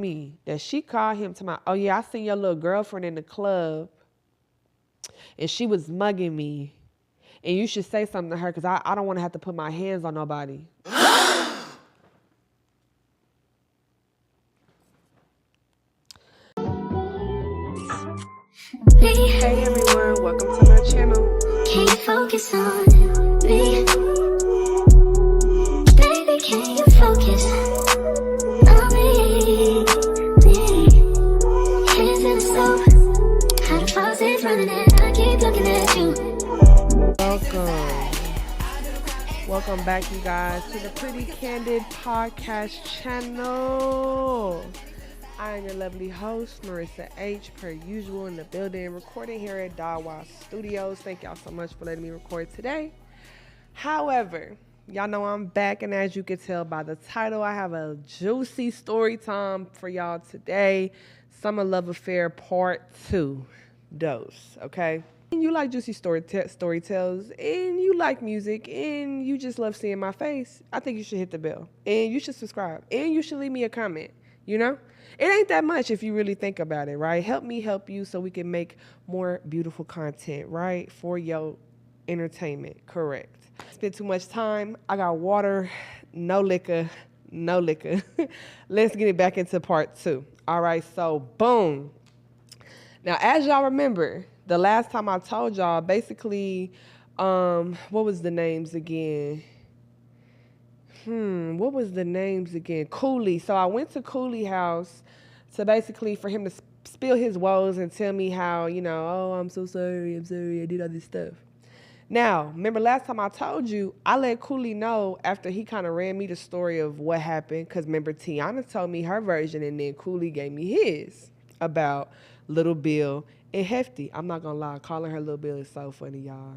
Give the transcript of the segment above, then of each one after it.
me that she called him to my, oh yeah, I seen your little girlfriend in the club and she was mugging me. And you should say something to her because I don't want to have to put my hands on nobody. Hey everyone, welcome to my channel. Can you focus on me? Baby, can you focus on me? Hands in the stove, how the faucet's running and I keep looking at you. Welcome back, you guys, to the Pretty Candid Podcast channel. I am your lovely host, Marissa H, per usual in the building, recording here at Dawa Studios. Thank y'all so much for letting me record today. However, y'all know I'm back, and as you can tell by the title, I have a juicy story time for y'all today. Summer Love Affair Part 2 dose, okay? And you like juicy story tells, and you like music, and you just love seeing my face, I think you should hit the bell, and you should subscribe, and you should leave me a comment, you know? It ain't that much if you really think about it, right? Help me help you so we can make more beautiful content, right? For your entertainment, correct. Spent too much time. I got water, no liquor, no liquor. Let's get it back into part 2. All right, so boom. Now, as y'all remember, the last time I told y'all, basically, what was the names again? What was the names again? Cooley. So I went to Cooley house to basically for him to spill his woes and tell me how, you know, oh, I'm sorry, I did all this stuff. Now, remember last time I told you, I let Cooley know after he kind of ran me the story of what happened, because remember Tiana told me her version and then Cooley gave me his about Little Bill and Hefty. I'm not gonna lie, calling her Little Bill is so funny, y'all.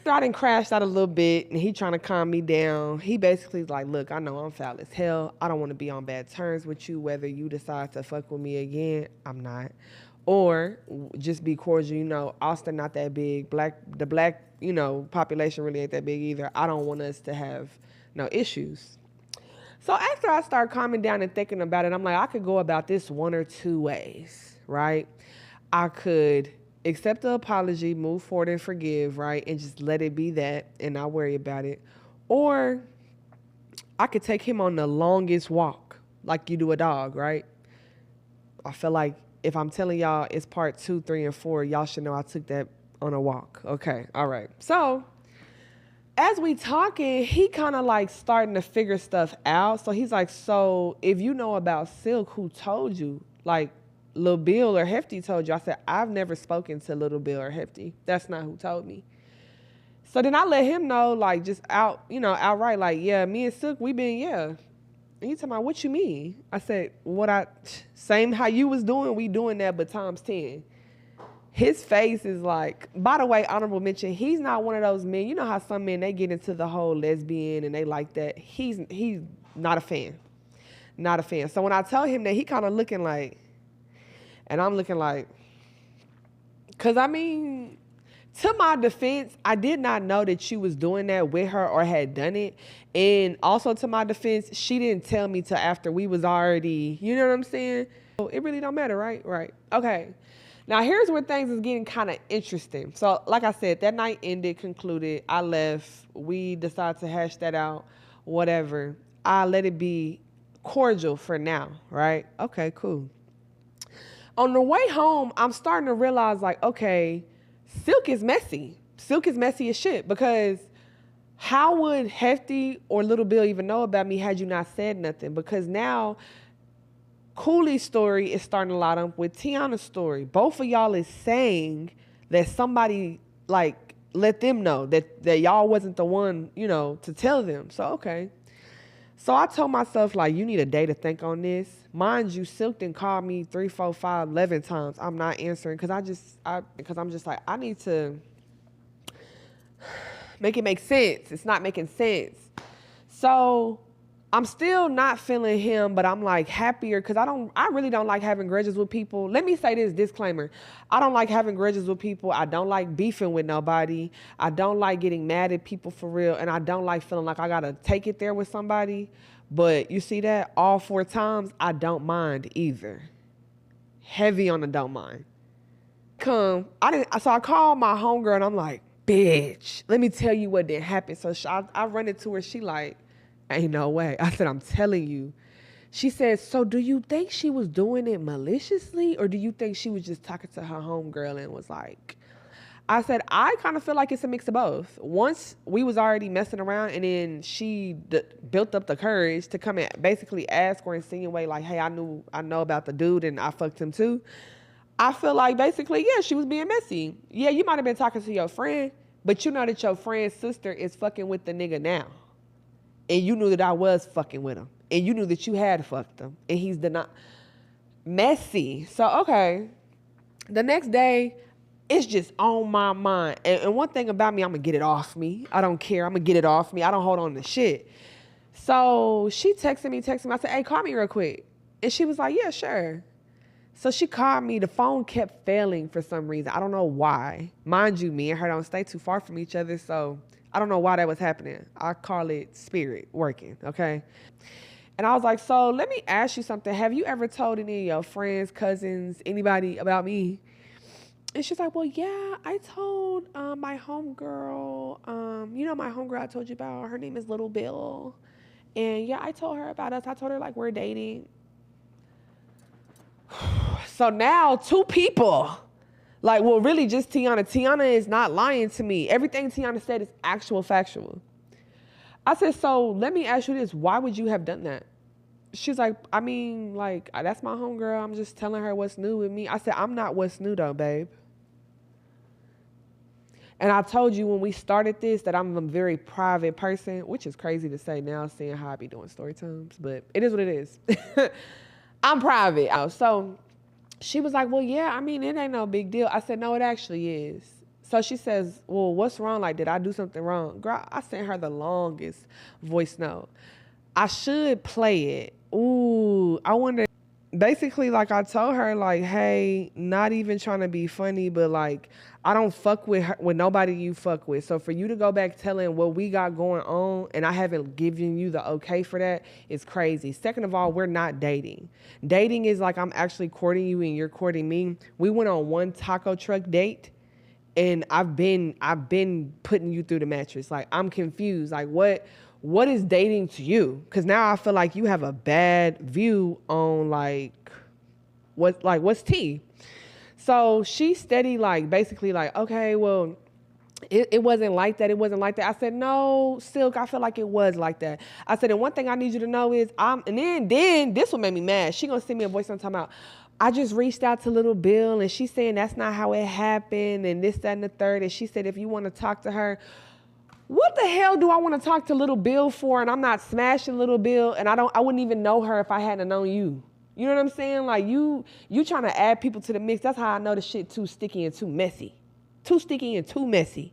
I done crashed out a little bit and he trying to calm me down. He basically is like, look, I know I'm foul as hell. I don't want to be on bad terms with you, whether you decide to fuck with me again, I'm not. Or just be cordial, you know, Austin not that big. The black, you know, population really ain't that big either. I don't want us to have no issues. So after I start calming down and thinking about it, I'm like, I could go about this one or two ways, right? I could accept the apology, move forward and forgive, right? And just let it be that and not worry about it. Or I could take him on the longest walk like you do a dog, right? I feel like if I'm telling y'all it's part 2, 3, and 4, y'all should know I took that on a walk. Okay, all right. So as we talking, he kind of like starting to figure stuff out. So he's like, so if you know about Silk, who told you? Like, Lil Bill or Hefty told you? I said, I've never spoken to Little Bill or Hefty. That's not who told me. So then I let him know, like, just outright, like, yeah, me and Silk, we been, yeah. And he talking about, what you mean? I said, same how you was doing, we doing that, but times 10. His face is like, by the way, honorable mention, he's not one of those men. You know how some men, they get into the whole lesbian and they like that. He's not a fan. Not a fan. So when I tell him that, he kind of looking like, and I'm looking like, because I mean, to my defense, I did not know that you was doing that with her or had done it. And also to my defense, she didn't tell me till after we was already, you know what I'm saying? So it really don't matter, right? Right. Okay. Now here's where things is getting kind of interesting. So like I said, that night ended, concluded. I left. We decided to hash that out, whatever. I let it be cordial for now, right? Okay, cool. On the way home, I'm starting to realize, like, okay, Silk is messy. Silk is messy as shit, because how would Hefty or Little Bill even know about me had you not said nothing? Because now Cooley's story is starting to line up with Tiana's story. Both of y'all is saying that somebody, like, let them know that y'all wasn't the one, you know, to tell them. So, okay. So I told myself, like, you need a day to think on this. Mind you, Silk done called me 3, 4, 5, 11 times. I'm not answering because I'm just like, I need to make it make sense. It's not making sense. So I'm still not feeling him, but I'm like happier because I really don't like having grudges with people. Let me say this disclaimer. I don't like having grudges with people. I don't like beefing with nobody. I don't like getting mad at people for real. And I don't like feeling like I got to take it there with somebody. But you see that all 4 times, I don't mind either. Heavy on the don't mind. So I called my homegirl and I'm like, bitch, let me tell you what did happen. So I run into her. She like, ain't no way. I said, I'm telling you. She said, so do you think she was doing it maliciously or do you think she was just talking to her homegirl and was like, I said, I kind of feel like it's a mix of both. Once we was already messing around and then she built up the courage to come and basically ask or insinuate like, hey, I know about the dude and I fucked him too. I feel like basically, yeah, she was being messy. Yeah, you might have been talking to your friend, but you know that your friend's sister is fucking with the nigga now. And you knew that I was fucking with him. And you knew that you had fucked him. And he's messy. So, okay. The next day, it's just on my mind. And one thing about me, I'm going to get it off me. I don't care. I'm going to get it off me. I don't hold on to shit. So she texted me. I said, hey, call me real quick. And she was like, yeah, sure. So she called me. The phone kept failing for some reason. I don't know why. Mind you, me and her don't stay too far from each other. So I don't know why that was happening. I call it spirit working, okay? And I was like, so let me ask you something. Have you ever told any of your friends, cousins, anybody about me? And she's like, well, yeah, I told my homegirl, you know my homegirl I told you about, her name is Little Bill. And yeah, I told her about us. I told her like we're dating. So now 2 people, like, well, really just Tiana. Tiana is not lying to me. Everything Tiana said is actual factual. I said, so let me ask you this. Why would you have done that? She's like, I mean, like, that's my homegirl. I'm just telling her what's new with me. I said, I'm not what's new though, babe. And I told you when we started this that I'm a very private person, which is crazy to say now, seeing how I be doing story times, but it is what it is. I'm private. So she was like, well, yeah, I mean, it ain't no big deal. I said, no, it actually is. So she says, well, what's wrong? Like, did I do something wrong? Girl, I sent her the longest voice note. I should play it. Ooh, I wonder. Basically, like I told her, like, hey, not even trying to be funny, but like, I don't fuck with nobody you fuck with. So for you to go back telling what we got going on and I haven't given you the okay for that is crazy. Second of all, we're not dating. Dating is like I'm actually courting you and you're courting me. We went on one taco truck date and I've been putting you through the mattress. Like, I'm confused. Like, what is dating to you? Because now I feel like you have a bad view on what's tea. So she steady like basically like, okay, well, it wasn't like that. It wasn't like that. I said, no, Silk, I feel like it was like that. I said, and one thing I need you to know is and then this one made me mad. She gonna send me a voice sometime out. I just reached out to Little Bill and she's saying that's not how it happened and this, that, and the third. And she said, if you want to talk to her, what the hell do I want to talk to Little Bill for? And I'm not smashing Little Bill and I wouldn't even know her if I hadn't known you. You know what I'm saying? Like you trying to add people to the mix. That's how I know the shit too sticky and too messy. Too sticky and too messy.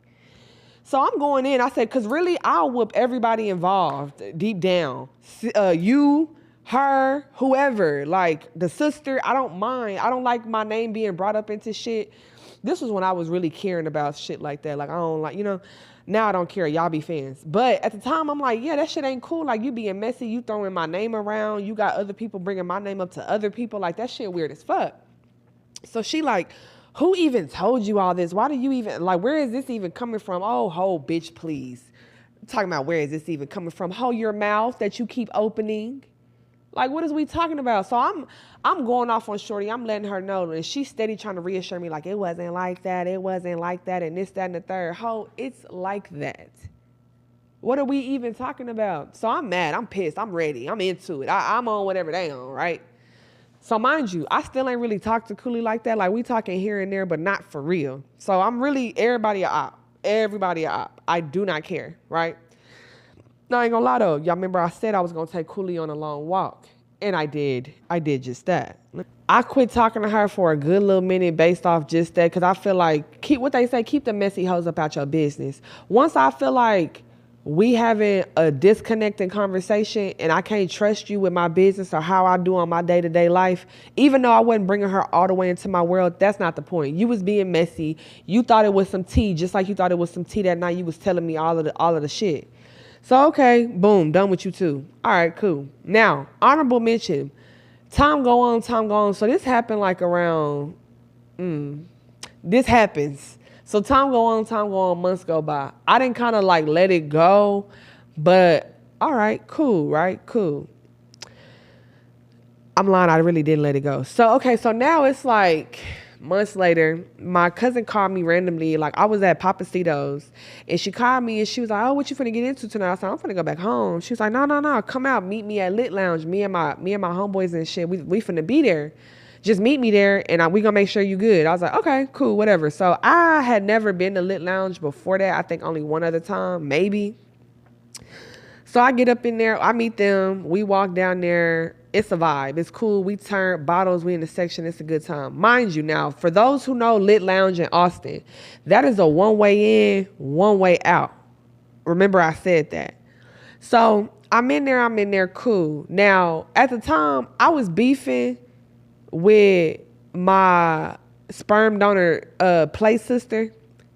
So I'm going in. I said, because really, I'll whoop everybody involved deep down. You, her, whoever, like the sister, I don't mind. I don't like my name being brought up into shit. This was when I was really caring about shit like that. Like, I don't like, now I don't care. Y'all be fans. But at the time, I'm like, yeah, that shit ain't cool. Like, you being messy. You throwing my name around. You got other people bringing my name up to other people. Like, that shit weird as fuck. So she like, who even told you all this? Why do you even, like, where is this even coming from? Oh, ho, bitch, please. I'm talking about where is this even coming from? Ho, your mouth that you keep opening. Like, what is we talking about? So I'm going off on Shorty. I'm letting her know. And she's steady trying to reassure me, like, it wasn't like that. It wasn't like that. And this, that, and the third. Ho, it's like that. What are we even talking about? So I'm mad. I'm pissed. I'm ready. I'm into it. I'm on whatever they on, right? So mind you, I still ain't really talked to Cooley like that. Like, we talking here and there, but not for real. So I'm really, everybody a op. Everybody a op. I do not care, right? Now, I ain't gonna lie though. Y'all remember I said I was gonna take Cooley on a long walk. And I did. I did just that. I quit talking to her for a good little minute based off just that, because I feel like, keep the messy hoes up out your business. Once I feel like we having a disconnecting conversation and I can't trust you with my business or how I do on my day-to-day life, even though I wasn't bringing her all the way into my world, that's not the point. You was being messy. You thought it was some tea, just like you thought it was some tea that night you was telling me all of the shit. So, okay, boom, done with you too. All right, cool. Now, honorable mention. Time go on, time go on. So this happened like around, this happens. So time go on, months go by. I didn't kind of like let it go, but all right, cool, right? Cool. I'm lying, I really didn't let it go. So, okay, so now it's like months later, my cousin called me randomly. Like, I was at Papacito's, and she called me, and she was like, oh, what you finna get into tonight? I said, I'm finna go back home. She was like, no, come out, meet me at Lit Lounge. Me and my homeboys and shit, we finna be there. Just meet me there, and we gonna make sure you good. I was like, okay, cool, whatever. So I had never been to Lit Lounge before that. I think only one other time, maybe. So I get up in there, I meet them, we walk down there. It's a vibe. It's cool. We turn bottles, we in the section. It's a good time. Mind you now, for those who know Lit Lounge in Austin, that is a one-way in, one-way out. Remember I said that. So I'm in there, cool. Now, at the time, I was beefing with my sperm donor play sister.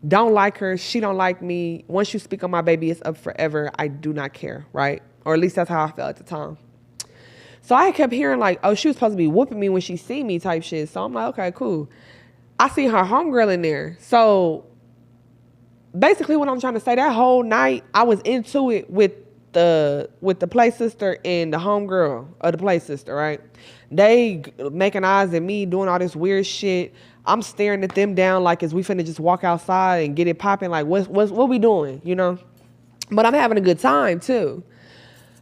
Don't like her. She don't like me. Once you speak on my baby, it's up forever. I do not care, right? Or at least that's how I felt at the time. So I kept hearing like, oh, she was supposed to be whooping me when she see me type shit. So I'm like, okay, cool. I see her homegirl in there. So basically what I'm trying to say, that whole night, I was into it with the play sister and the homegirl of the play sister, right? They making eyes at me, doing all this weird shit. I'm staring at them down like, is we finna just walk outside and get it popping? Like, what we doing, you know? But I'm having a good time too.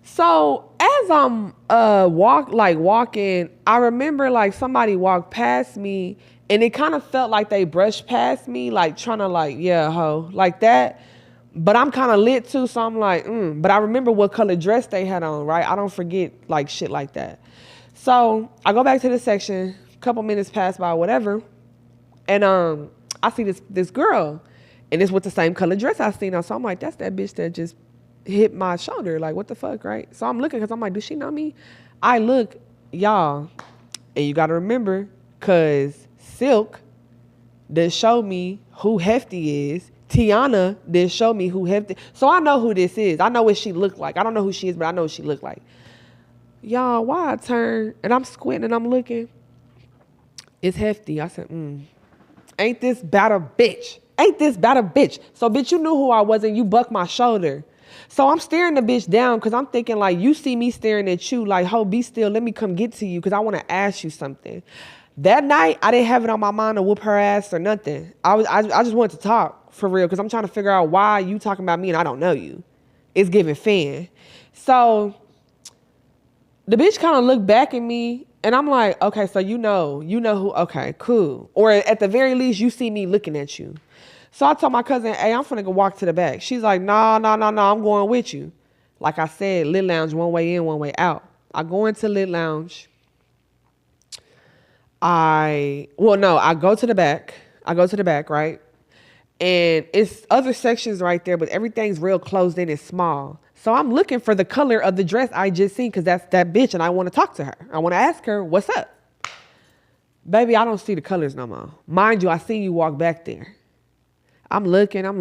So as I'm walking, I remember like somebody walked past me, and it kind of felt like they brushed past me, like trying to like, yeah, ho, like that. But I'm kind of lit too, so I'm like, But I remember what color dress they had on, right? I don't forget like shit like that. So I go back to the section, a couple minutes pass by, whatever, and I see this girl, and it's with the same color dress I seen her. So I'm like, that's that bitch that just hit my shoulder. Like, what the fuck, right? So I'm looking, because I'm like, does she know me? I look, y'all, and you got to remember, because Silk did show me who Hefty is. Tiana did show me who Hefty. So I know who this is. I know what she looked like. I don't know who she is, but I know what she looked like. Y'all, why I turn, and I'm squinting, and I'm looking. It's Hefty. I said, ain't this about a bitch? Ain't this about a bitch? So, bitch, you knew who I was, and you bucked my shoulder. So I'm staring the bitch down, because I'm thinking, like, you see me staring at you, like, ho, be still, let me come get to you, because I want to ask you something. That night, I didn't have it on my mind to whoop her ass or nothing. I just wanted to talk, for real, because I'm trying to figure out why you talking about me and I don't know you. It's giving fan. So the bitch kind of looked back at me, and I'm like, okay, so you know who, okay, cool. Or at the very least, you see me looking at you. So I told my cousin, hey, I'm finna go walk to the back. She's like, no, I'm going with you. Like I said, Lit Lounge, one way in, one way out. I go into Lit Lounge. I go to the back. Right? And it's other sections right there, but everything's real closed in and small. So I'm looking for the color of the dress I just seen, because that's that bitch, and I want to talk to her. I want to ask her, what's up? Baby, I don't see the colors no more. Mind you, I seen you walk back there. I'm looking. My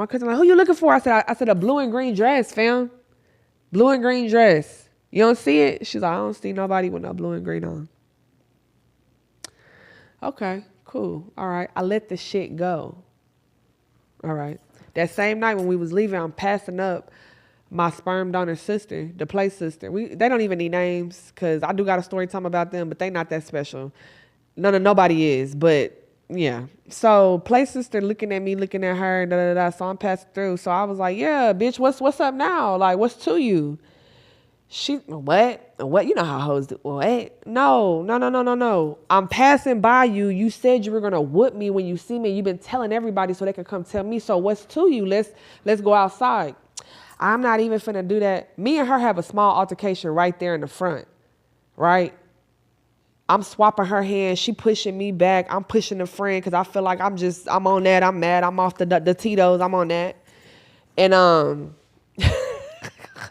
cousin like, who you looking for? I said, a blue and green dress, fam. Blue and green dress. You don't see it? She's like, I don't see nobody with no blue and green on. Okay, cool. All right. I let the shit go. All right. That same night when we was leaving, I'm passing up my sperm donor sister, the play sister. They don't even need names, because I do got a story time about them, but they not that special. Nobody is, but yeah. So play sister looking at me, looking at her, So I'm passing through. So I was like, yeah, bitch, what's up now? Like, what's to you? She, what? You know how hoes do. What? No. I'm passing by you. You said you were going to whoop me when you see me. You've been telling everybody so they can come tell me. So what's to you? Let's go outside. I'm not even finna do that. Me and her have a small altercation right there in the front, right? I'm swapping her hand. She pushing me back. I'm pushing the friend, because I feel like I'm on that. I'm mad. I'm off the Tito's. I'm on that. And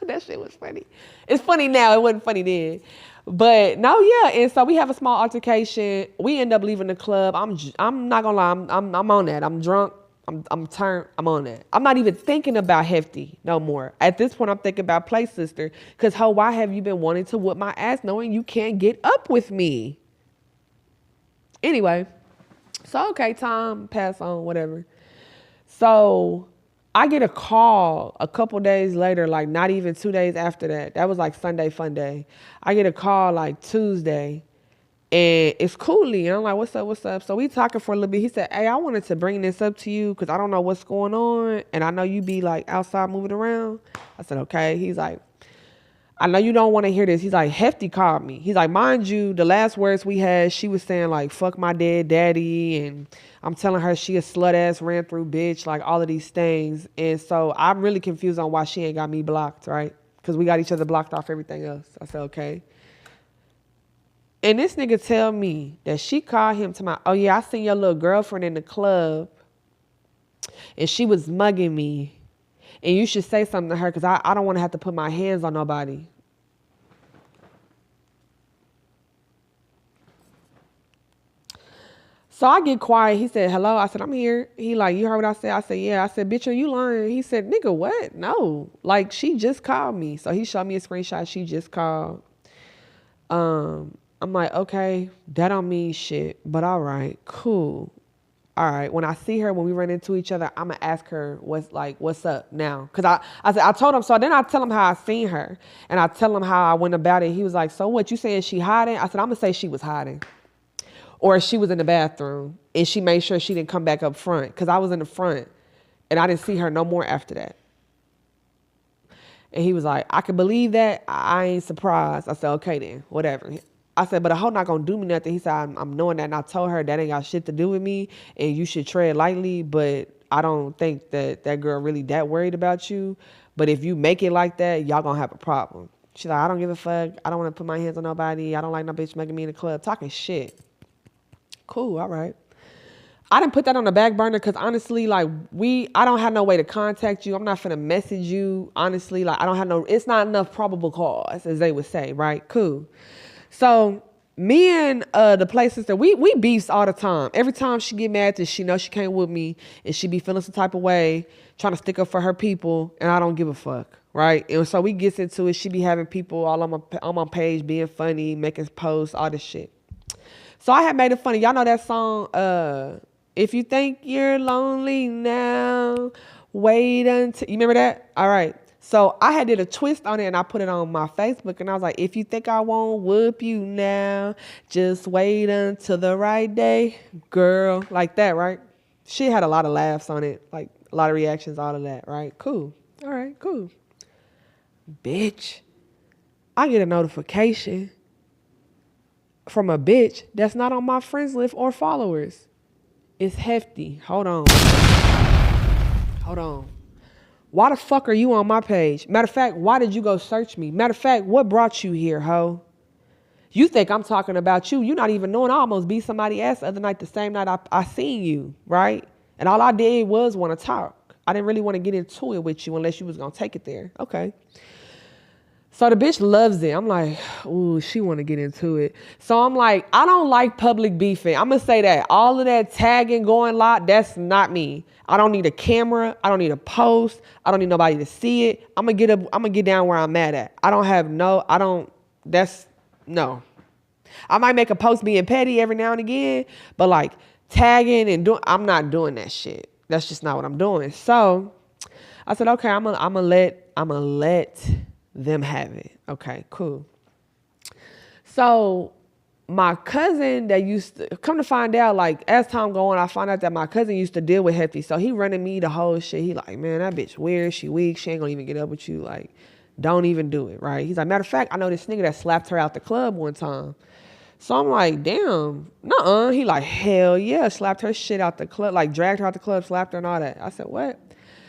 that shit was funny. It's funny now. It wasn't funny then. But no, yeah. And so we have a small altercation. We end up leaving the club. I'm not gonna lie. I'm on that. I'm drunk. I'm on that. I'm not even thinking about Hefty no more. At this point, I'm thinking about Play Sister. Cause why have you been wanting to whip my ass knowing you can't get up with me? Anyway, so okay, time pass on, whatever. So I get a call a couple days later, like not even 2 days after that. That was like Sunday fun day. I get a call like Tuesday. And it's Cooley. And I'm like, what's up, what's up? So we talking for a little bit. He said, hey, I wanted to bring this up to you because I don't know what's going on. And I know you be like outside moving around. I said, okay. He's like, I know you don't want to hear this. He's like, Hefty called me. He's like, mind you, the last words we had, she was saying like, fuck my dead daddy. And I'm telling her she a slut ass ran through bitch, like all of these things. And so I'm really confused on why she ain't got me blocked, right? Because we got each other blocked off everything else. I said, okay. And this nigga tell me that she called him to my, oh yeah, I seen your little girlfriend in the club and she was mugging me. And you should say something to her because I don't want to have to put my hands on nobody. So I get quiet. He said, hello. I said, I'm here. He like, you heard what I said? I said, yeah. I said, bitch, are you lying? He said, nigga, what? No. Like, she just called me. So he showed me a screenshot. She just called. I'm like, okay, that don't mean shit, but all right, cool. All right, when I see her, when we run into each other, I'm gonna ask her what's up now? Cause I told him, so then I tell him how I seen her and I tell him how I went about it. He was like, so what, you saying she hiding? I said, I'm gonna say she was hiding or she was in the bathroom and she made sure she didn't come back up front. Cause I was in the front and I didn't see her no more after that. And he was like, I can believe that. I ain't surprised. I said, okay then, whatever. I said, but a hoe not gonna do me nothing. He said, I'm knowing that. And I told her that ain't got shit to do with me and you should tread lightly, but I don't think that girl really that worried about you. But if you make it like that, y'all gonna have a problem. She's like, I don't give a fuck. I don't want to put my hands on nobody. I don't like no bitch making me in the club. Talking shit. Cool, all right. I didn't put that on the back burner because honestly, like I don't have no way to contact you. I'm not finna message you. Honestly, like I don't have it's not enough probable cause, as they would say, right? Cool. So me and the Play Sister, we beefs all the time. Every time she get mad that she knows she can't with me and she be feeling some type of way, trying to stick up for her people, and I don't give a fuck, right? And so we gets into it. She be having people all on my page being funny, making posts, all this shit. So I had made it funny. Y'all know that song, if you think you're lonely now, wait until, you remember that? All right. So I had did a twist on it and I put it on my Facebook and I was like, if you think I won't whoop you now, just wait until the right day, girl. Like that, right? She had a lot of laughs on it, like a lot of reactions, all of that, right? Cool. All right, cool. Bitch, I get a notification from a bitch that's not on my friends list or followers. It's Hefty. Hold on. Why the fuck are you on my page? Matter of fact, why did you go search me? Matter of fact, what brought you here, ho? You think I'm talking about you. You not even knowing I almost beat somebody ass the other night, the same night I seen you, right? And all I did was want to talk. I didn't really want to get into it with you unless you was going to take it there. Okay. So the bitch loves it. I'm like, ooh, she want to get into it. So I'm like, I don't like public beefing. I'm going to say that. All of that tagging, going live, that's not me. I don't need a camera. I don't need a post. I don't need nobody to see it. I'm going to get down where I'm mad at. No. I might make a post being petty every now and again, but like tagging and I'm not doing that shit. That's just not what I'm doing. So I said, okay, I'm gonna let them have it. Okay, cool. So my cousin that used to come to find out, like as time go on, I found out that my cousin used to deal with Hefty. So he running me the whole shit. He like, man, that bitch weird. She weak. She ain't gonna even get up with you. Like, don't even do it, right? He's like, matter of fact, I know this nigga that slapped her out the club one time. So I'm like, damn, nuh-uh. He like, hell yeah, slapped her shit out the club, like dragged her out the club, slapped her and all that. I said, what?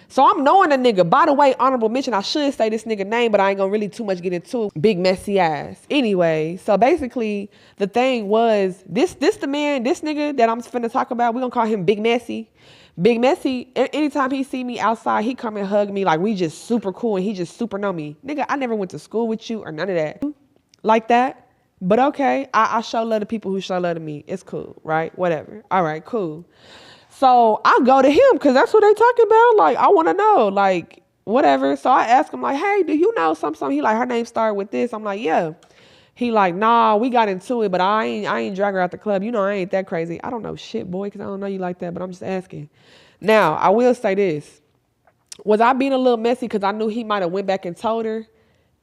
So I'm knowing the nigga. By the way, honorable mention, I should say this nigga name, but I ain't gonna really too much get into it. Big messy ass. Anyway, so basically the thing was, this the man, this nigga that I'm finna talk about, we gonna call him Big Messy. Big Messy, anytime he see me outside, he come and hug me like we just super cool and he just super know me. Nigga, I never went to school with you or none of that. Like that. But okay, I show love to people who show love to me. It's cool, right? Whatever. All right, cool. So I go to him because that's what they talking about. Like, I want to know, like, whatever. So I ask him, like, hey, do you know something? He like, her name started with this. I'm like, yeah. He like, nah, we got into it, but I ain't drag her out the club. You know, I ain't that crazy. I don't know shit, boy, because I don't know you like that, but I'm just asking. Now, I will say this. Was I being a little messy because I knew he might have went back and told her?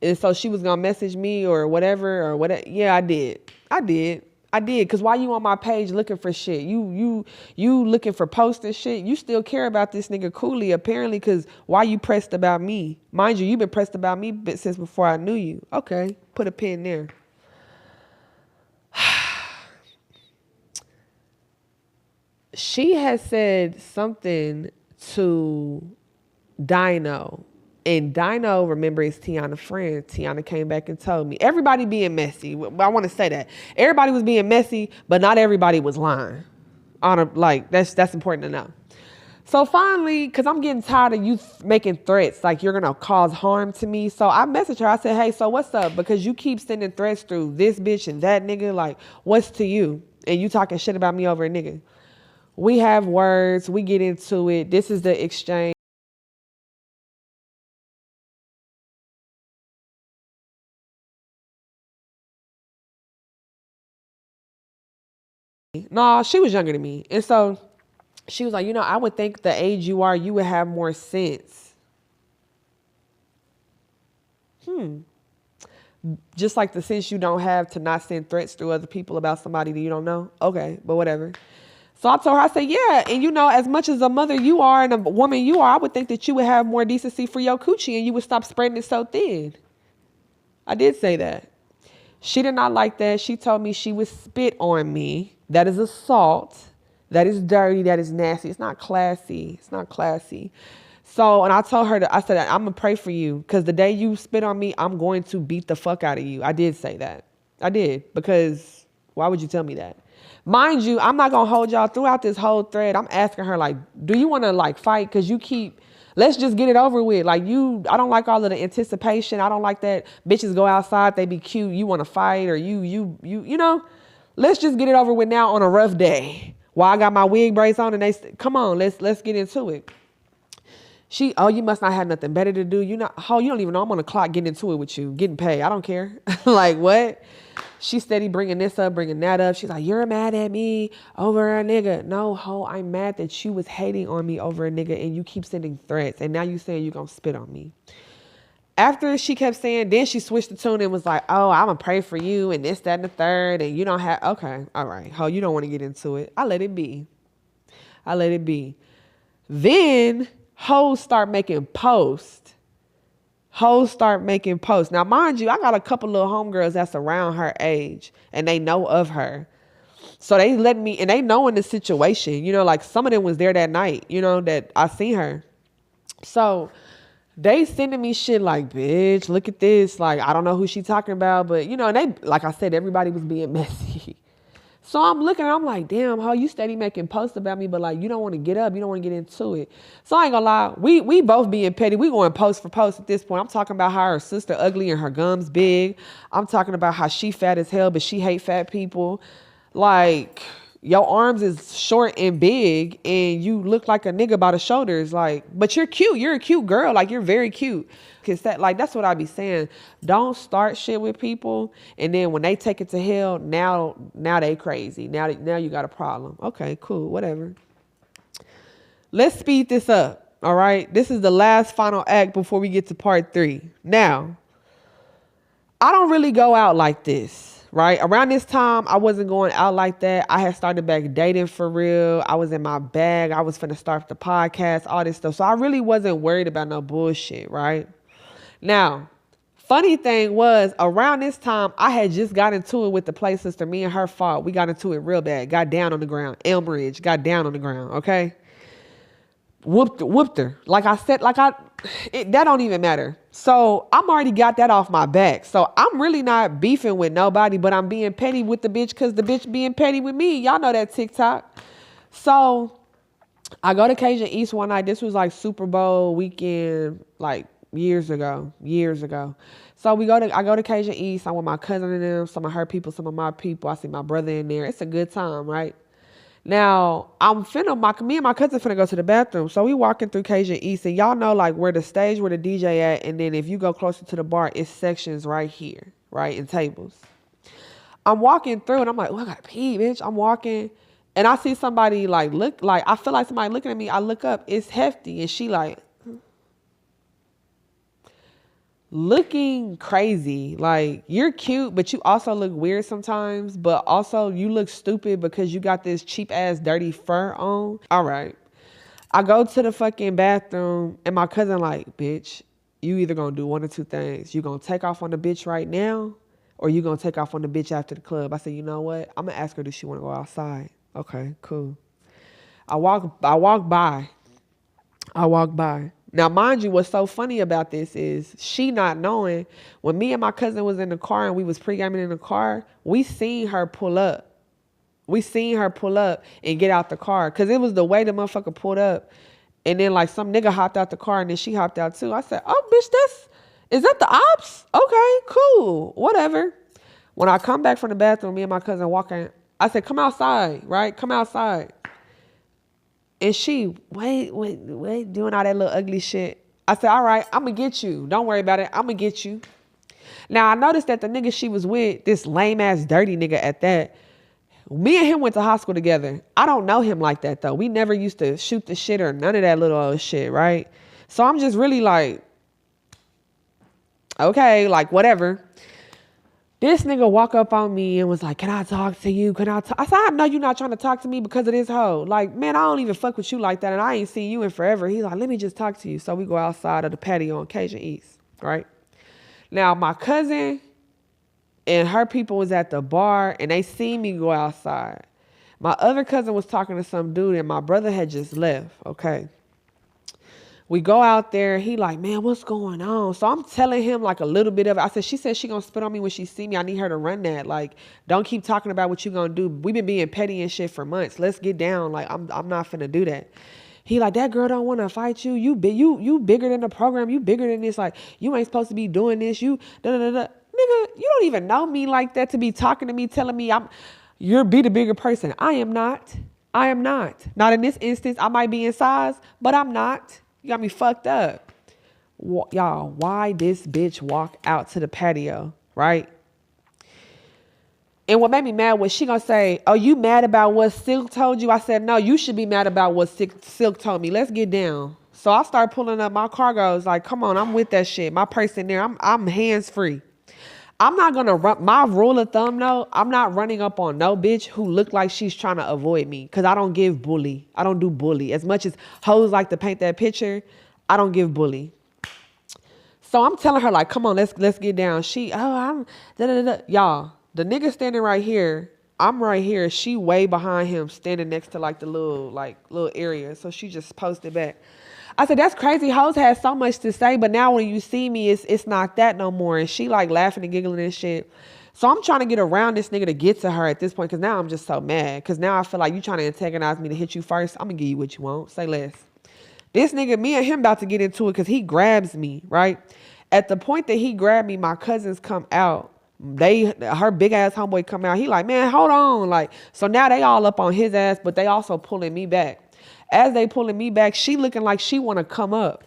And so she was going to message me or whatever. Yeah, I did. I did. Because why you on my page looking for shit? You looking for posts and shit? You still care about this nigga Cooley apparently because why you pressed about me? Mind you, you've been pressed about me since before I knew you. Okay, put a pin there. She has said something to Dino. And Dino, remember, is Tiana's friend. Tiana came back and told me. Everybody being messy. I want to say that. Everybody was being messy, but not everybody was lying. That's important to know. So finally, because I'm getting tired of you making threats, like you're going to cause harm to me. So I messaged her. I said, hey, so what's up? Because you keep sending threats through this bitch and that nigga. Like, what's to you? And you talking shit about me over a nigga. We have words. We get into it. This is the exchange. No, she was younger than me. And so she was like, I would think the age you are, you would have more sense. Just like the sense you don't have to not send threats through other people about somebody that you don't know. Okay, but whatever. So I told her, I said, yeah. And as much as a mother you are and a woman you are, I would think that you would have more decency for your coochie and you would stop spreading it so thin. I did say that. She did not like that. She told me she would spit on me. That is assault. That is dirty. That is nasty. It's not classy. It's not classy. So, and I told her I said, I'm going to pray for you because the day you spit on me, I'm going to beat the fuck out of you. I did say that. I did, because why would you tell me that? Mind you, I'm not going to hold y'all throughout this whole thread. I'm asking her, like, do you want to like fight? Because you keep, let's just get it over with. Like I don't like all of the anticipation. I don't like that bitches go outside, they be cute. You want to fight or let's just get it over with now on a rough day. While I got my wig braids on and they come on, let's get into it. You must not have nothing better to do. You don't even know I'm on the clock getting into it with you, getting paid. I don't care. Like what? She steady bringing this up, bringing that up. She's like, you're mad at me over a nigga. No, ho, I'm mad that you was hating on me over a nigga and you keep sending threats. And now you saying you're going to spit on me. After she kept saying, then she switched the tune and was like, oh, I'm going to pray for you and this, that, and the third. And you don't have, okay, all right. Ho, you don't want to get into it. I let it be. Then hoes start making posts. Now, mind you, I got a couple little homegirls that's around her age and they know of her. So they let me, and they know in the situation, like some of them was there that night, that I seen her. So they sending me shit like, bitch, look at this. Like, I don't know who she talking about, but and they, like I said, everybody was being messy. So I'm looking, I'm like, damn, how you steady making posts about me, but like, you don't want to get up, you don't want to get into it. So I ain't gonna lie, we both being petty. We going post for post at this point. I'm talking about how her sister ugly and her gums big. I'm talking about how she fat as hell, but she hate fat people. Like, your arms is short and big and you look like a nigga by the shoulders. Like, but you're cute. You're a cute girl. Like, you're very cute. Cause that's what I be saying. Don't start shit with people. And then when they take it to hell, now they crazy. Now you got a problem. Okay, cool, whatever. Let's speed this up. All right. This is the last final act before we get to part 3. Now, I don't really go out like this. Right? Around this time, I wasn't going out like that. I had started back dating for real. I was in my bag. I was finna start the podcast, all this stuff. So I really wasn't worried about no bullshit, right? Now, funny thing was, around this time, I had just got into it with the play sister. Me and her fought. We got into it real bad. Got down on the ground. Elm Ridge. Got down on the ground, okay? Whooped her. Like I said, that don't even matter. So I'm already got that off my back. So I'm really not beefing with nobody, but I'm being petty with the bitch because the bitch being petty with me. Y'all know that TikTok. So I go to Cajun East one night. This was like Super Bowl weekend, like years ago. So I go to Cajun East. I'm with my cousin and them, some of her people, some of my people. I see my brother in there. It's a good time, right? Now, me and my cousin finna go to the bathroom. So we walking through Cajun East, and y'all know like where the stage, where the DJ at, and then if you go closer to the bar, it's sections right here, right, and tables. I'm walking through, and I'm like, oh, I gotta pee, bitch. I'm walking, and I see somebody like I feel like somebody looking at me. I look up, it's Hefty, and she like looking crazy. Like, you're cute, but you also look weird sometimes, but also you look stupid because you got this cheap ass dirty fur on. All right. I go to the fucking bathroom and my cousin like, bitch, you either gonna do one or two things. You gonna take off on the bitch right now, or you gonna take off on the bitch after the club. I said, you know what? I'm gonna ask her, does she wanna go outside? Okay, cool. I walk by. Now, mind you, what's so funny about this is she not knowing, when me and my cousin was in the car and we was pre-gaming in the car, we seen her pull up. We seen her pull up and get out the car. Cause it was the way the motherfucker pulled up. And then like some nigga hopped out the car and then she hopped out too. I said, oh bitch, is that the ops? Okay, cool, whatever. When I come back from the bathroom, me and my cousin walking, I said, come outside, right? Come outside. And she, wait, doing all that little ugly shit. I said, all right, I'm going to get you. Don't worry about it. I'm going to get you. Now, I noticed that the nigga she was with, this lame-ass dirty nigga at that, me and him went to high school together. I don't know him like that, though. We never used to shoot the shit or none of that little old shit, right? So I'm just really like, okay, like, whatever. This nigga walk up on me and was like, can I talk to you? I said, I know you're not trying to talk to me because of this hoe. Like, man, I don't even fuck with you like that, and I ain't seen you in forever. He's like, let me just talk to you. So we go outside of the patio on Cajun East, right? Now, my cousin and her people was at the bar, and they seen me go outside. My other cousin was talking to some dude, and my brother had just left, okay? We go out there. He like, man, what's going on? So I'm telling him like a little bit of it. I said, she said she gonna spit on me when she see me. I need her to run that. Like, don't keep talking about what you gonna do. We been being petty and shit for months. Let's get down. Like, I'm not finna do that. He like, that girl don't want to fight you. You bigger than the program. You bigger than this. Like, you ain't supposed to be doing this. You da da da da. Nigga, you don't even know me like that to be talking to me, telling me you're be the bigger person. I am not. Not in this instance. I might be in size, but I'm not. You got me fucked up. Y'all, why this bitch walk out to the patio, right? And what made me mad was she gonna say, oh, you mad about what Silk told you? I said, no, you should be mad about what Silk told me. Let's get down. So I start pulling up my cargoes like, come on, I'm with that shit. My purse in there, I'm hands-free. I'm not gonna run, my rule of thumb though, I'm not running up on no bitch who look like she's trying to avoid me. Cause I don't give bully. I don't do bully. As much as hoes like to paint that picture, I don't give bully. So I'm telling her like, come on, let's get down. I'm da da da. Y'all, the nigga standing right here, I'm right here. She way behind him, standing next to like the little area. So she just posted back. I said, that's crazy. Hoes had so much to say, but now when you see me, it's not that no more. And she like laughing and giggling and shit. So I'm trying to get around this nigga to get to her at this point, because now I'm just so mad. Because now I feel like you trying to antagonize me to hit you first. I'm going to give you what you want. Say less. This nigga, me and him about to get into it because he grabs me, right? At the point that he grabbed me, my cousins come out. Her big ass homeboy come out. He like, man, hold on. Like, so now they all up on his ass, but they also pulling me back. As they pulling me back, she looking like she want to come up.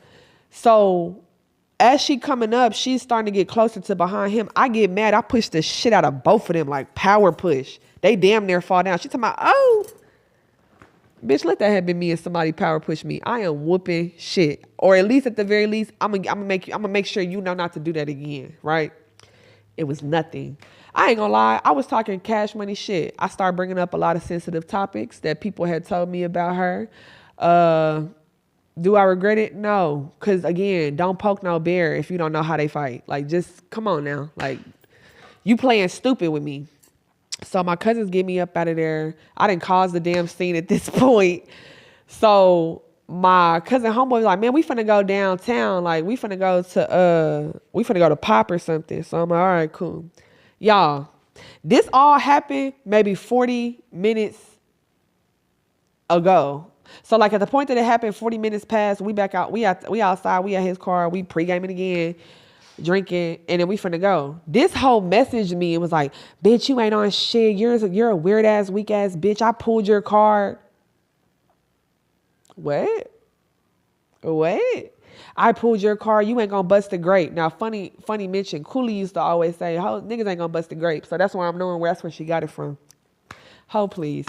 So as she coming up, she's starting to get closer to behind him. I get mad. I push the shit out of both of them, like power push. They damn near fall down. She talking about, oh, bitch, let that have been me and somebody power push me. I am whooping shit. Or at least at the very least, I'm gonna make sure you know not to do that again, right? It was nothing. I ain't gonna lie, I was talking Cash Money shit. I started bringing up a lot of sensitive topics that people had told me about her. Do I regret it? No. Because, again, don't poke no bear if you don't know how they fight. Like, just come on now. Like, you playing stupid with me. So my cousins get me up out of there. I didn't cause the damn scene at this point. So my cousin homeboy was like, man, we finna go downtown. Like, we finna go to Pop or something. So I'm like, all right, cool. Y'all, this all happened maybe 40 minutes ago. So like at the point that it happened, 40 minutes passed, we back out, we outside, we at his car, we pre-gaming again. drinking, and then we finna go. This hoe messaged me and was like, bitch, you ain't on shit. You're a weird ass, weak ass bitch. I pulled your card. What? What? I pulled your car. You ain't gonna bust a grape. Now, funny mention. Cooley used to always say, "Ho, niggas ain't gonna bust a grape." So that's why I'm knowing where that's where she got it from. Ho, please.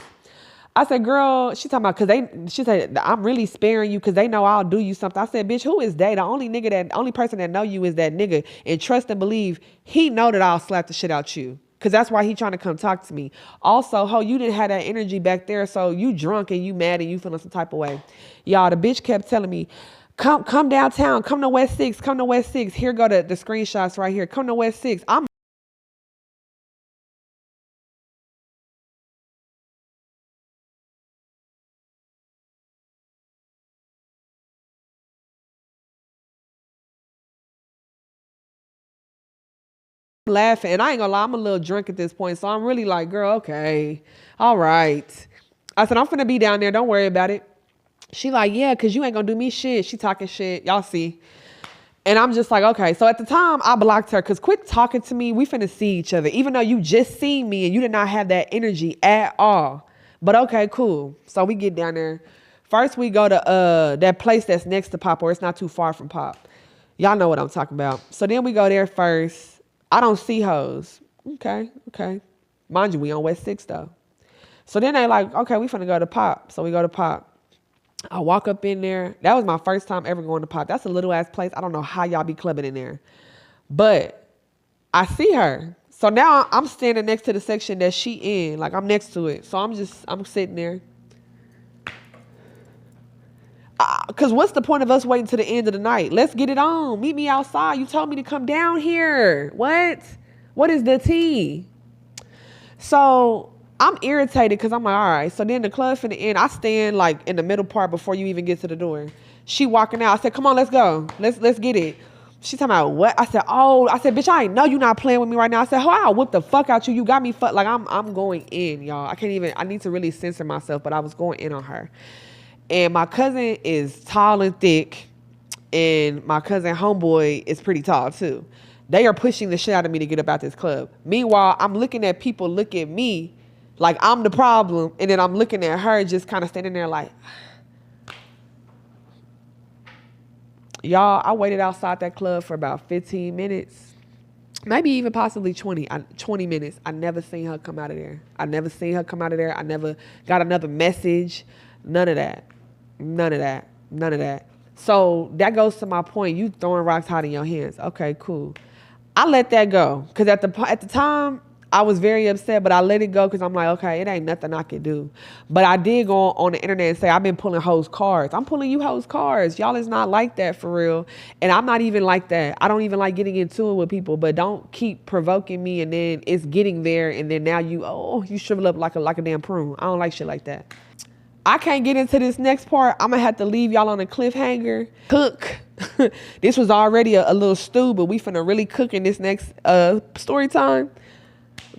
I said, girl, she talking about she said, I'm really sparing you because they know I'll do you something. I said, bitch, who is they? The only person that know you is that nigga. And trust and believe, he know that I'll slap the shit out you. Cause that's why he trying to come talk to me. Also, ho, you didn't have that energy back there. So you drunk and you mad and you feeling some type of way. Y'all, the bitch kept telling me, come downtown, come to West 6, come to West 6. Here go the screenshots right here. Come to West 6. I'm laughing. And I ain't gonna lie, I'm a little drunk at this point. So I'm really like, girl, okay. All right. I said, I'm finna be down there. Don't worry about it. She like, yeah, because you ain't gonna do me shit. She talking shit. Y'all see. And I'm just like, okay. So at the time, I blocked her because quit talking to me. We finna see each other. Even though you just seen me and you did not have that energy at all. But okay, cool. So we get down there. First, we go to that place that's next to Pop, or it's not too far from Pop. Y'all know what I'm talking about. So then we go there first. I don't see hoes. Okay. Mind you, we on West 6 though. So then they like, okay, we finna go to Pop. So we go to Pop. I walk up in there. That was my first time ever going to Pop. That's a little ass place. I don't know how y'all be clubbing in there. But I see her. So now I'm standing next to the section that she in. Like I'm next to it. So I'm sitting there. Because what's the point of us waiting to the end of the night? Let's get it on. Meet me outside. You told me to come down here. What? What is the tea? So I'm irritated because I'm like, all right. So then the club finna end. I stand like in the middle part before you even get to the door. She walking out. I said, come on, let's go. Let's get it. She talking about what? I said, bitch, I ain't know you not playing with me right now. I said, I'll whip the fuck out you. You got me fucked. Like I'm going in, y'all. I need to really censor myself, but I was going in on her. And my cousin is tall and thick, and my cousin homeboy is pretty tall too. They are pushing the shit out of me to get up out this club. Meanwhile, I'm looking at people look at me like I'm the problem, and then I'm looking at her just kind of standing there like, y'all, I waited outside that club for about 15 minutes, maybe even possibly 20 minutes. I never seen her come out of there. I never got another message. None of that. So that goes to my point. You throwing rocks hot in your hands. Okay, cool. I let that go because at the time I was very upset, but I let it go because I'm like, okay, it ain't nothing I can do. But I did go on the internet and say I've been pulling hoes cards. I'm pulling you hoes cards. Y'all is not like that for real, and I'm not even like that. I don't even like getting into it with people. But don't keep provoking me, and then it's getting there, and then now you shrivel up like a damn prune. I don't like shit like that. I can't get into this next part. I'm going to have to leave y'all on a cliffhanger. Cook. This was already a little stew, but we finna really cook in this next story time.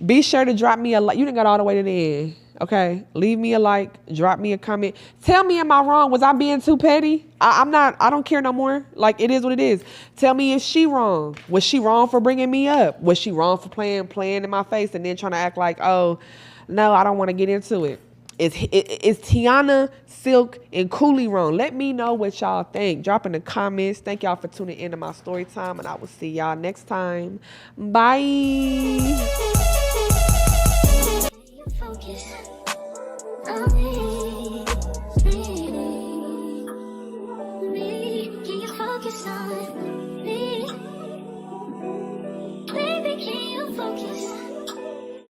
Be sure to drop me a like. You done got all the way to the end. Okay? Leave me a like. Drop me a comment. Tell me, am I wrong? Was I being too petty? I don't care no more. Like, it is what it is. Tell me, is she wrong? Was she wrong for bringing me up? Was she wrong for playing in my face and then trying to act like, oh, no, I don't want to get into it? Is Tiana, Silk, and Cooley wrong? Let me know what y'all think. Drop in the comments. Thank y'all for tuning in to my story time, and I will see y'all next time. Bye.